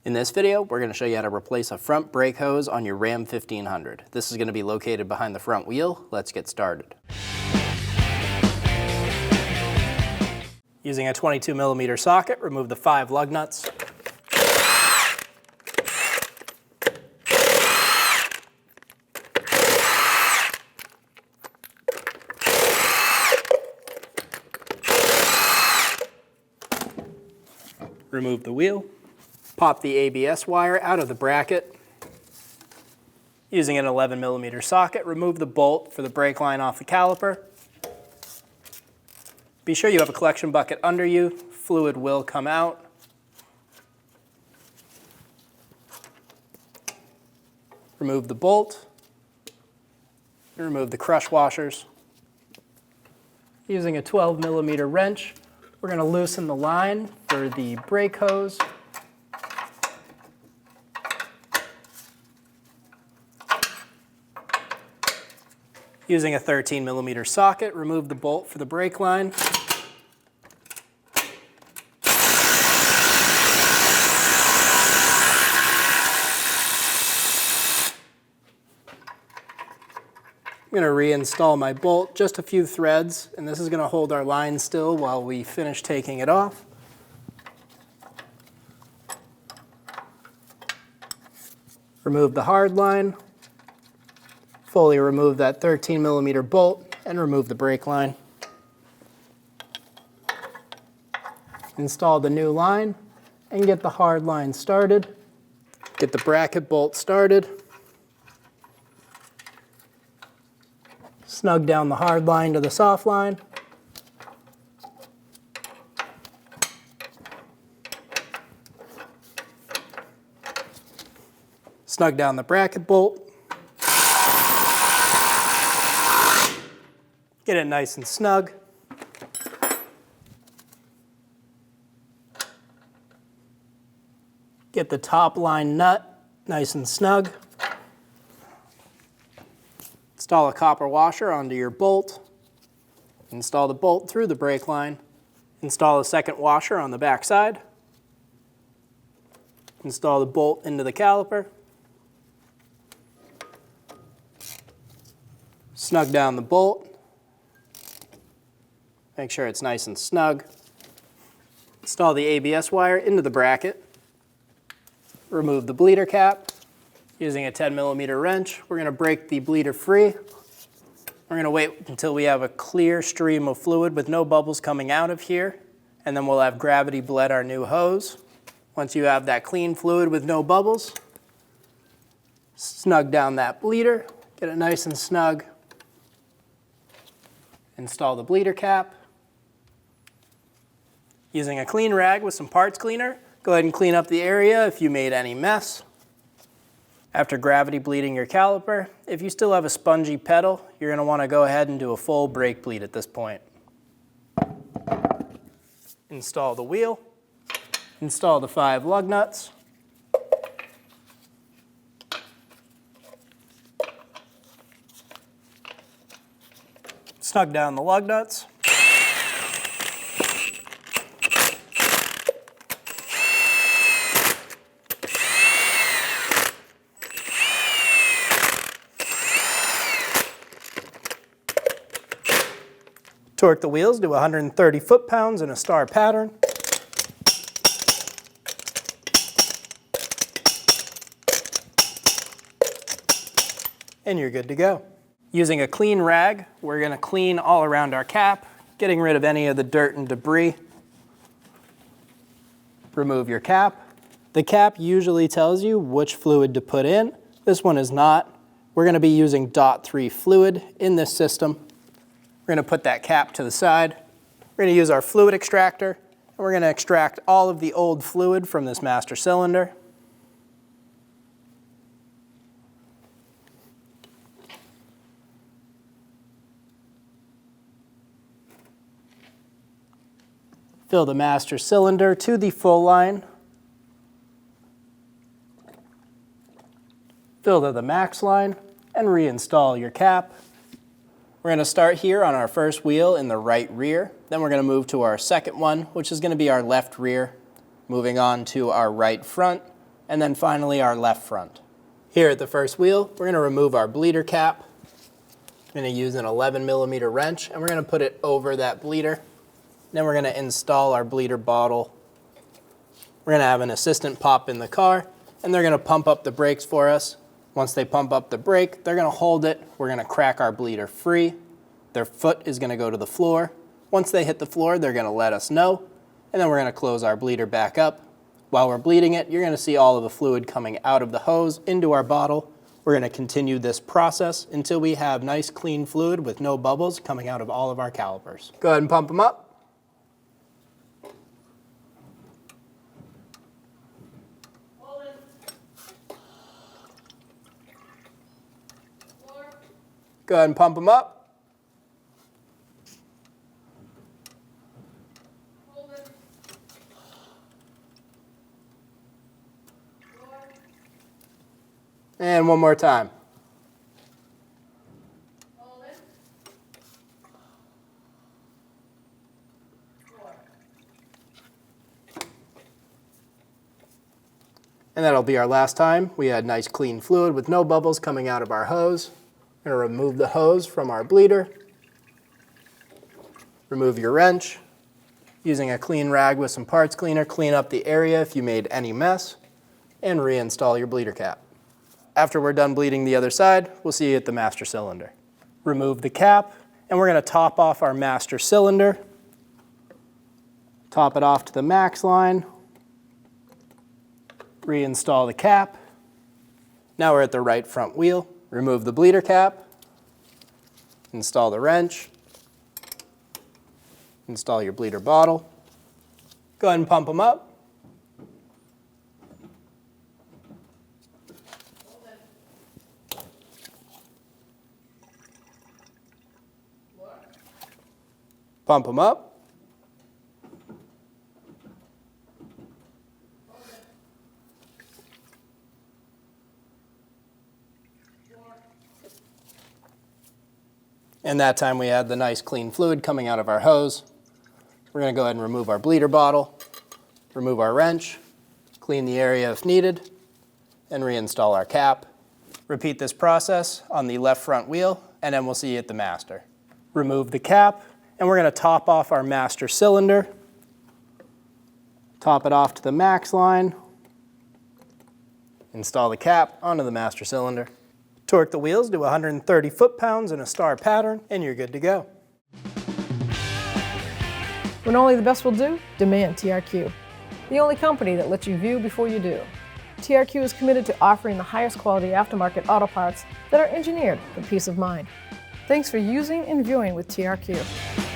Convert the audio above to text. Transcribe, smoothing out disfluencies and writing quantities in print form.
In this video, we're going to show you how to replace a front brake hose on your Ram 1500. This is going to be located behind the front wheel. Let's get started. Using a 22mm socket, remove the 5 lug nuts. Remove the wheel. Pop the ABS wire out of the bracket. Using an 11mm socket, remove the bolt for the brake line off the caliper. Be sure you have a collection bucket under you. Fluid will come out. Remove the bolt. And remove the crush washers. Using a 12mm wrench, we're going to loosen the line for the brake hose. Using a 13mm socket, remove the bolt for the brake line. I'm going to reinstall my bolt, just a few threads, and this is going to hold our line still while we finish taking it off. Remove the hard line. Fully remove that 13mm bolt and remove the brake line. Install the new line and get the hard line started. Get the bracket bolt started. Snug down the hard line to the soft line. Snug down the bracket bolt. Get it nice and snug. Get the top line nut nice and snug. Install a copper washer onto your bolt. Install the bolt through the brake line. Install a second washer on the back side. Install the bolt into the caliper. Snug down the bolt. Make sure it's nice and snug. Install the ABS wire into the bracket. Remove the bleeder cap. Using a 10mm wrench, we're going to break the bleeder free. We're going to wait until we have a clear stream of fluid with no bubbles coming out of here, and then we'll have gravity bled our new hose. Once you have that clean fluid with no bubbles, snug down that bleeder, get it nice and snug. Install the bleeder cap. Using a clean rag with some parts cleaner, go ahead and clean up the area if you made any mess. After gravity bleeding your caliper, if you still have a spongy pedal, you're going to want to go ahead and do a full brake bleed at this point. Install the wheel. Install the 5 lug nuts. Snug down the lug nuts. Torque the wheels to 130 foot-pounds in a star pattern. And you're good to go. Using a clean rag, we're going to clean all around our cap, getting rid of any of the dirt and debris. Remove your cap. The cap usually tells you which fluid to put in. This one is not. We're going to be using DOT3 fluid in this system. We're going to put that cap to the side. We're going to use our fluid extractor, and we're going to extract all of the old fluid from this master cylinder. Fill the master cylinder to the full line. Fill to the max line, and reinstall your cap. We're going to start here on our first wheel in the right rear. Then we're going to move to our second one, which is going to be our left rear. Moving on to our right front, and then finally our left front. Here at the first wheel, we're going to remove our bleeder cap. I'm going to use an 11mm wrench, and we're going to put it over that bleeder. Then we're going to install our bleeder bottle. We're going to have an assistant pop in the car, and they're going to pump up the brakes for us. Once they pump up the brake, they're going to hold it. We're going to crack our bleeder free. Their foot is going to go to the floor. Once they hit the floor, they're going to let us know, and then we're going to close our bleeder back up. While we're bleeding it, you're going to see all of the fluid coming out of the hose into our bottle. We're going to continue this process until we have nice clean fluid with no bubbles coming out of all of our calipers. Go ahead and pump them up. Go ahead and pump them up. And one more time. And that'll be our last time. We had nice clean fluid with no bubbles coming out of our hose. We're going to remove the hose from our bleeder. Remove your wrench. Using a clean rag with some parts cleaner, clean up the area if you made any mess, and reinstall your bleeder cap. After we're done bleeding the other side, we'll see you at the master cylinder. Remove the cap, and we're going to top off our master cylinder. Top it off to the max line. Reinstall the cap. Now we're at the right front wheel. Remove the bleeder cap. Install the wrench. Install your bleeder bottle. Go ahead and pump them up. Pump them up. And that time we had the nice clean fluid coming out of our hose. We're going to go ahead and remove our bleeder bottle, remove our wrench, clean the area if needed, and reinstall our cap. Repeat this process on the left front wheel, and then we'll see you at the master. Remove the cap, and we're going to top off our master cylinder. Top it off to the max line. Install the cap onto the master cylinder. Torque the wheels to 130 foot-pounds in a star pattern, and you're good to go. When only the best will do, demand TRQ. The only company that lets you view before you do. TRQ is committed to offering the highest quality aftermarket auto parts that are engineered for peace of mind. Thanks for using and viewing with TRQ.